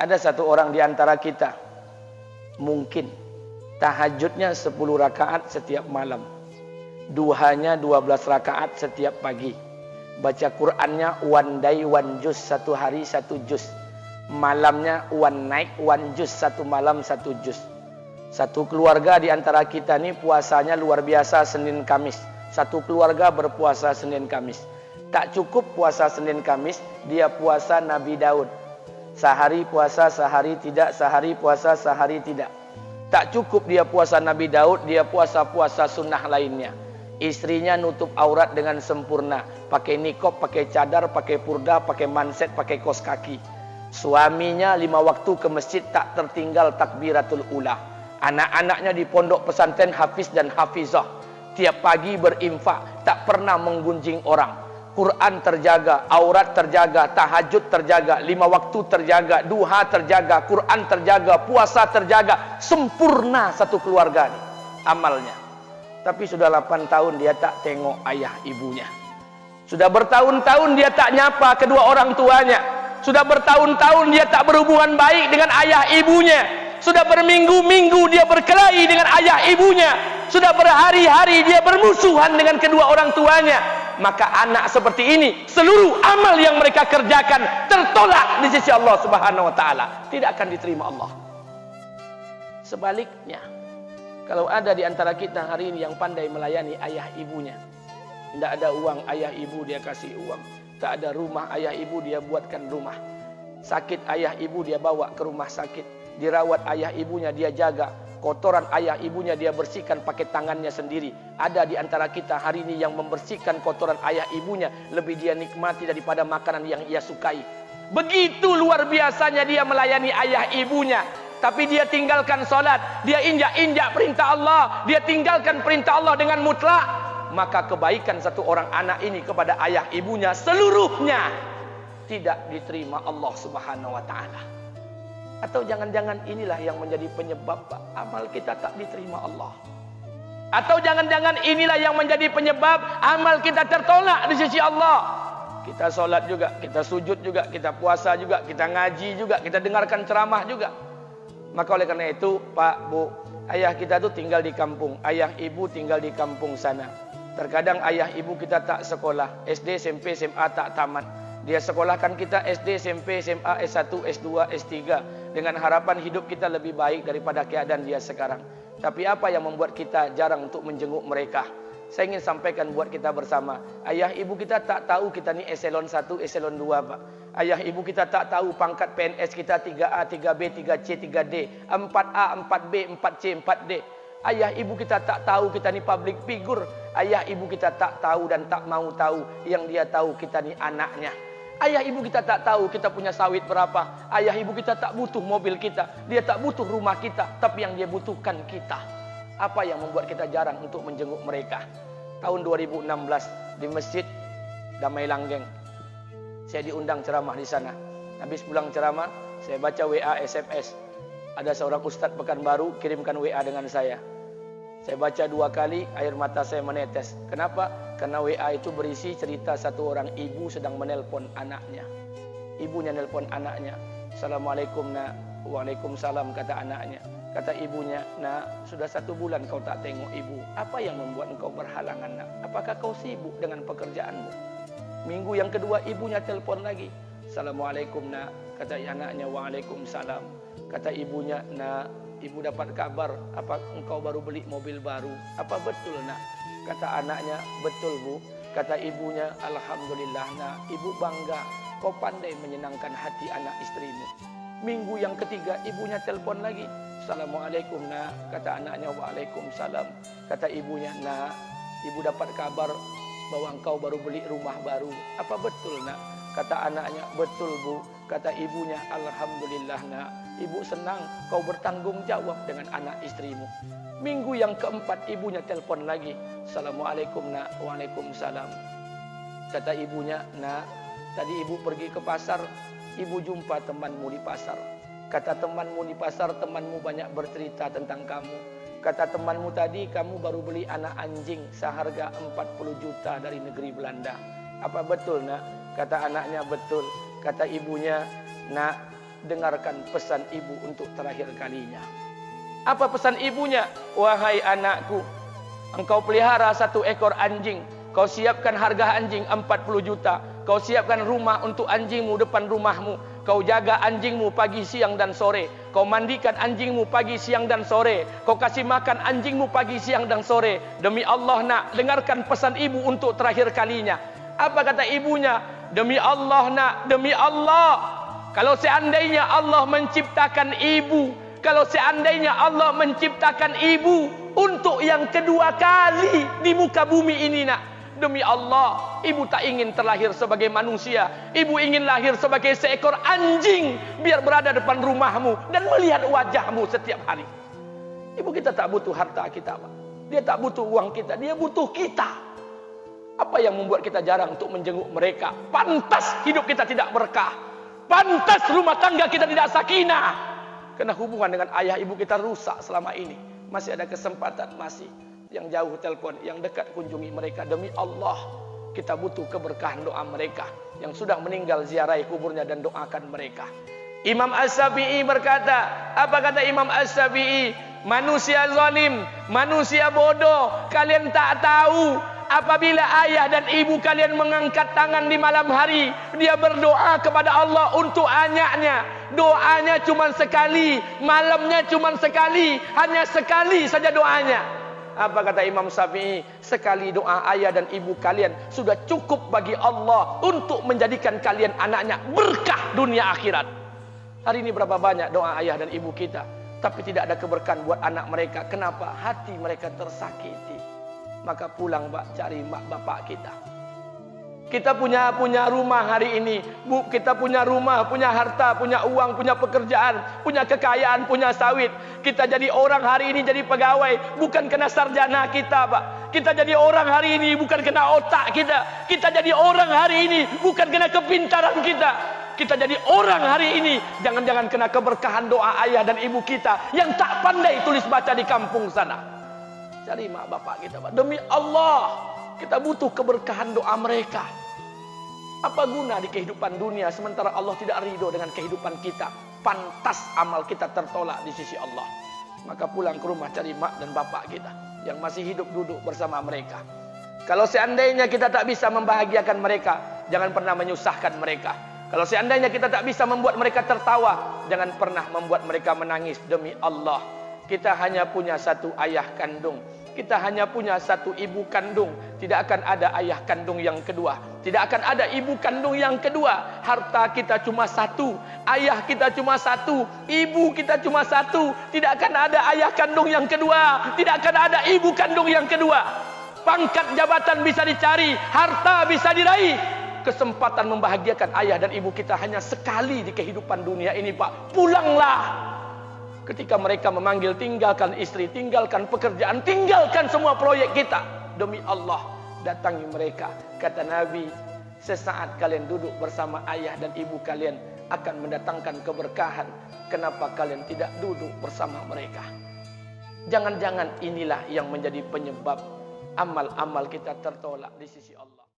Ada satu orang di antara kita, mungkin tahajudnya 10 rakaat setiap malam, duhanya 12 rakaat setiap pagi, baca Qur'annya one day one juz, satu hari satu juz, malamnya one night one juz, satu malam satu juz. Satu keluarga di antara kita nih puasanya luar biasa Senin Kamis. Satu keluarga berpuasa Senin Kamis. Tak cukup puasa Senin Kamis, dia puasa Nabi Daud. Sehari puasa, sehari tidak, sehari puasa, sehari tidak. Tak cukup dia puasa Nabi Daud, dia puasa-puasa sunnah lainnya. Istrinya nutup aurat dengan sempurna, pakai nikob, pakai cadar, pakai purda, pakai manset, pakai kos kaki. Suaminya 5 waktu ke masjid tak tertinggal takbiratul ula. Anak-anaknya di pondok pesantren hafiz dan hafizah. Tiap pagi berinfak, tak pernah menggunjing orang. Quran terjaga, aurat terjaga, tahajud terjaga, 5 waktu terjaga, duha terjaga, Quran terjaga, puasa terjaga. Sempurna satu keluarga nih amalnya. Tapi sudah 8 tahun dia tak tengok ayah ibunya. Sudah bertahun-tahun dia tak nyapa kedua orang tuanya. Sudah bertahun-tahun dia tak berhubungan baik dengan ayah ibunya. Sudah berminggu-minggu dia berkelahi dengan ayah ibunya. Sudah berhari-hari dia bermusuhan dengan kedua orang tuanya. Maka anak seperti ini, seluruh amal yang mereka kerjakan tertolak di sisi Allah Subhanahu wa taala, tidak akan diterima Allah. Sebaliknya, kalau ada di antara kita hari ini yang pandai melayani ayah ibunya, tidak ada uang ayah ibu dia kasih uang, tak ada rumah ayah ibu dia buatkan rumah, sakit ayah ibu dia bawa ke rumah sakit, dirawat ayah ibunya dia jaga, kotoran ayah ibunya dia bersihkan pakai tangannya sendiri. Ada di antara kita hari ini yang membersihkan kotoran ayah ibunya lebih dia nikmati daripada makanan yang ia sukai. Begitu luar biasanya dia melayani ayah ibunya. Tapi dia tinggalkan solat, dia injak-injak perintah Allah, dia tinggalkan perintah Allah dengan mutlak. Maka kebaikan satu orang anak ini kepada ayah ibunya seluruhnya tidak diterima Allah Subhanahu wa taala. Atau jangan-jangan inilah yang menjadi penyebab amal kita tak diterima Allah. Atau jangan-jangan inilah yang menjadi penyebab amal kita tertolak di sisi Allah. Kita solat juga, kita sujud juga, kita puasa juga, kita ngaji juga, kita dengarkan ceramah juga. Maka oleh karena itu, Pak, Bu, ayah kita tuh tinggal di kampung, ayah ibu tinggal di kampung sana. Terkadang ayah ibu kita tak sekolah, SD, SMP, SMA tak tamat. Dia sekolahkan kita SD, SMP, SMA, S1, S2, S3 dengan harapan hidup kita lebih baik daripada keadaan dia sekarang. Tapi apa yang membuat kita jarang untuk menjenguk mereka? Saya ingin sampaikan buat kita bersama. Ayah ibu kita tak tahu kita ni eselon 1, eselon 2, Pak. Ayah ibu kita tak tahu pangkat PNS kita 3A, 3B, 3C, 3D, 4A, 4B, 4C, 4D. Ayah ibu kita tak tahu kita ni public figure. Ayah ibu kita tak tahu dan tak mau tahu. Yang dia tahu kita ni anaknya. Ayah ibu kita tak tahu kita punya sawit berapa. Ayah ibu kita tak butuh mobil kita. Dia tak butuh rumah kita. Tapi yang dia butuhkan kita. Apa yang membuat kita jarang untuk menjenguk mereka? Tahun 2016 di Masjid Damai Langgeng, saya diundang ceramah di sana. Habis pulang ceramah, saya baca WA SMS. Ada seorang ustadz Pekanbaru kirimkan WA dengan saya. Saya baca 2 kali, air mata saya menetes. Kenapa? Karena WA itu berisi cerita satu orang ibu sedang menelpon anaknya. Ibunya nelpon anaknya. Assalamualaikum nak. Waalaikumsalam kata anaknya. Kata ibunya, nak, sudah 1 bulan kau tak tengok ibu. Apa yang membuat engkau berhalangan nak? Apakah kau sibuk dengan pekerjaanmu? Minggu yang kedua ibunya telpon lagi. Assalamualaikum nak. Kata anaknya, waalaikumsalam. Kata ibunya, nak, ibu dapat kabar apa engkau baru beli mobil baru. Apa betul nak? Kata anaknya, betul bu. Kata ibunya, alhamdulillah nak, ibu bangga. Kau pandai menyenangkan hati anak istrimu. Minggu yang ketiga ibunya telpon lagi. Assalamualaikum nak. Kata anaknya, waalaikumsalam. Kata ibunya, nak, ibu dapat kabar bahwa engkau baru beli rumah baru. Apa betul nak? Kata anaknya, betul bu. Kata ibunya, alhamdulillah nak, ibu senang kau bertanggung jawab dengan anak istrimu. Minggu yang keempat ibunya telpon lagi. Assalamualaikum nak. Waalaikumsalam. Kata ibunya, nak, tadi ibu pergi ke pasar, ibu jumpa temanmu di pasar. Kata temanmu di pasar, temanmu banyak bercerita tentang kamu. Kata temanmu tadi, kamu baru beli anak anjing seharga 40 juta dari negeri Belanda. Apa betul nak? Kata anaknya, betul. Kata ibunya, nak, dengarkan pesan ibu untuk terakhir kalinya. Apa pesan ibunya? Wahai anakku, engkau pelihara satu ekor anjing. Kau siapkan harga anjing 40 juta. Kau siapkan rumah untuk anjingmu depan rumahmu. Kau jaga anjingmu pagi, siang, dan sore. Kau mandikan anjingmu pagi, siang, dan sore. Kau kasih makan anjingmu pagi, siang, dan sore. Demi Allah nak, dengarkan pesan ibu untuk terakhir kalinya. Apa kata ibunya? Demi Allah nak, demi Allah. Kalau seandainya Allah menciptakan ibu, kalau seandainya Allah menciptakan ibu untuk yang kedua kali di muka bumi ini nak, demi Allah, ibu tak ingin terlahir sebagai manusia. Ibu ingin lahir sebagai seekor anjing, biar berada depan rumahmu dan melihat wajahmu setiap hari. Ibu kita tak butuh harta kita, Pak. Dia tak butuh uang kita, dia butuh kita. Apa yang membuat kita jarang untuk menjenguk mereka? Pantas hidup kita tidak berkah. Pantas rumah tangga kita tidak sakinah. Karena hubungan dengan ayah ibu kita rusak selama ini. Masih ada kesempatan, masih. Yang jauh telepon, yang dekat kunjungi mereka. Demi Allah, kita butuh keberkahan doa mereka. Yang sudah meninggal, ziarahi kuburnya dan doakan mereka. Imam As-Syafi'i berkata, apa kata Imam As-Syafi'i? Manusia zalim, manusia bodoh, kalian tak tahu apabila ayah dan ibu kalian mengangkat tangan di malam hari, dia berdoa kepada Allah untuk anaknya. Doanya cuma sekali, malamnya cuma sekali, hanya sekali saja doanya. Apa kata Imam Syafi'i? Sekali doa ayah dan ibu kalian sudah cukup bagi Allah untuk menjadikan kalian anaknya berkah dunia akhirat. Hari ini berapa banyak doa ayah dan ibu kita, tapi tidak ada keberkahan buat anak mereka. Kenapa? Hati mereka tersakiti. Maka pulang, Pak, cari mak bapak kita. Kita punya rumah hari ini, Bu, kita punya rumah, punya harta, punya uang, punya pekerjaan, punya kekayaan, punya sawit. Kita jadi orang hari ini jadi pegawai bukan kena sarjana kita, Pak. Kita jadi orang hari ini bukan kena otak kita. Kita jadi orang hari ini bukan kena kepintaran kita. Kita jadi orang hari ini jangan-jangan kena keberkahan doa ayah dan ibu kita yang tak pandai tulis baca di kampung sana. Cari mak bapak kita, Pak. Demi Allah, kita butuh keberkahan doa mereka. Apa guna di kehidupan dunia sementara Allah tidak ridho dengan kehidupan kita? Pantas amal kita tertolak di sisi Allah. Maka pulang ke rumah cari mak dan bapak kita yang masih hidup, duduk bersama mereka. Kalau seandainya kita tak bisa membahagiakan mereka, jangan pernah menyusahkan mereka. Kalau seandainya kita tak bisa membuat mereka tertawa, jangan pernah membuat mereka menangis. Demi Allah, kita hanya punya satu ayah kandung. Kita hanya punya satu ibu kandung. Tidak akan ada ayah kandung yang kedua. Tidak akan ada ibu kandung yang kedua. Harta kita cuma satu. Ayah kita cuma satu. Ibu kita cuma satu. Tidak akan ada ayah kandung yang kedua. Tidak akan ada ibu kandung yang kedua. Pangkat jabatan bisa dicari. Harta bisa diraih. Kesempatan membahagiakan ayah dan ibu kita hanya sekali di kehidupan dunia ini, Pak. Pulanglah. Ketika mereka memanggil, tinggalkan istri, tinggalkan pekerjaan, tinggalkan semua proyek kita. Demi Allah, datangi mereka. Kata Nabi, sesaat kalian duduk bersama ayah dan ibu kalian akan mendatangkan keberkahan. Kenapa kalian tidak duduk bersama mereka? Jangan-jangan inilah yang menjadi penyebab amal-amal kita tertolak di sisi Allah.